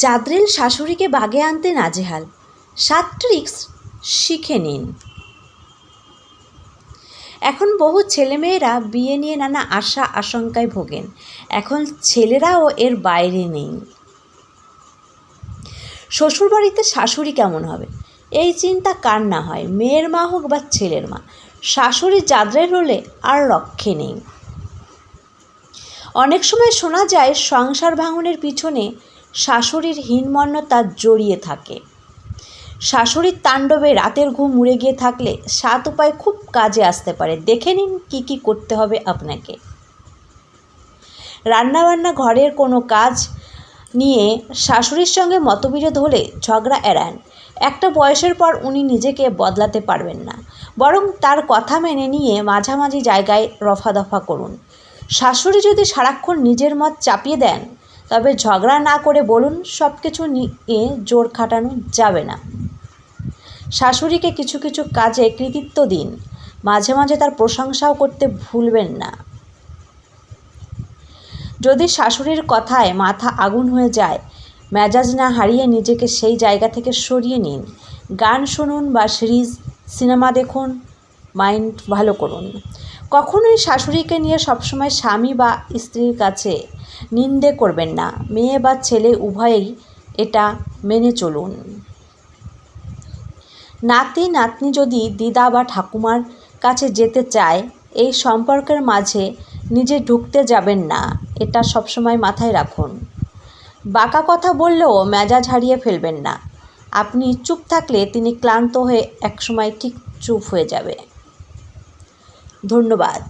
জাদ্রেল শাশুড়িকে বাগে আনতে নাজেহাল, 7 ট্রিক্স শিখে নিন। এখন বহু ছেলেমেয়েরা বিয়ে নিয়ে নানা আশা আশঙ্কায় ভোগেন। এখন ছেলেরাও এর বাইরে নেই। শ্বশুরবাড়িতে শাশুড়ি কেমন হবে এই চিন্তা কার না হয়, মেয়ের মা হোক বা ছেলের মা। শাশুড়ি জাদ্রেল হলে আর রক্ষে নেই। অনেক সময় শোনা যায় সংসার ভাঙনের পিছনে শাশুড়ির হীনমন্যতা জড়িয়ে থাকে। শাশুড়ির তাণ্ডবে রাতের ঘুম উড়ে গিয়ে থাকলে 7 উপায় খুব কাজে আসতে পারে। দেখে নিন কী কী করতে হবে আপনাকে। রান্নাবান্না, ঘরের কোনো কাজ নিয়ে শাশুড়ির সঙ্গে মতবিরোধ হলে ঝগড়া এড়ান। একটা বয়সের পর উনি নিজেকে বদলাতে পারবেন না, বরং তার কথা মেনে নিয়ে মাঝামাঝি জায়গায় রফাদফা করুন। শাশুড়ি যদি সারাক্ষণ নিজের মত চাপিয়ে দেন, তবে ঝগড়া না করে বলুন সব কিছু নিয়ে জোর খাটানো যাবে না। শাশুড়িকে কিছু কিছু কাজে কৃতিত্ব দিন, মাঝে মাঝে তার প্রশংসাও করতে ভুলবেন না। যদি শাশুড়ির কথায় মাথা আগুন হয়ে যায়, মেজাজ না হারিয়ে নিজেকে সেই জায়গা থেকে সরিয়ে নিন। গান শুনুন বা সিরিজ সিনেমা দেখুন, মাইন্ড ভালো করুন। কখনোই শাশুড়িকে নিয়ে সবসময় স্বামী বা স্ত্রীর কাছে নিন্দে করবেন না। মেয়ে বা ছেলে উভয়েই এটা মেনে চলুন। নাতি নাতনি যদি দিদা বা ঠাকুমার কাছে যেতে চায়, এই সম্পর্কের মাঝে নিজে ঢুকতে যাবেন না, এটা সবসময় মাথায় রাখুন। বাঁকা কথা বললেও মেজাজ হারিয়ে ফেলবেন না। আপনি চুপ থাকলে তিনি ক্লান্ত হয়ে একসময় ঠিক চুপ হয়ে যাবে। ধন্যবাদ।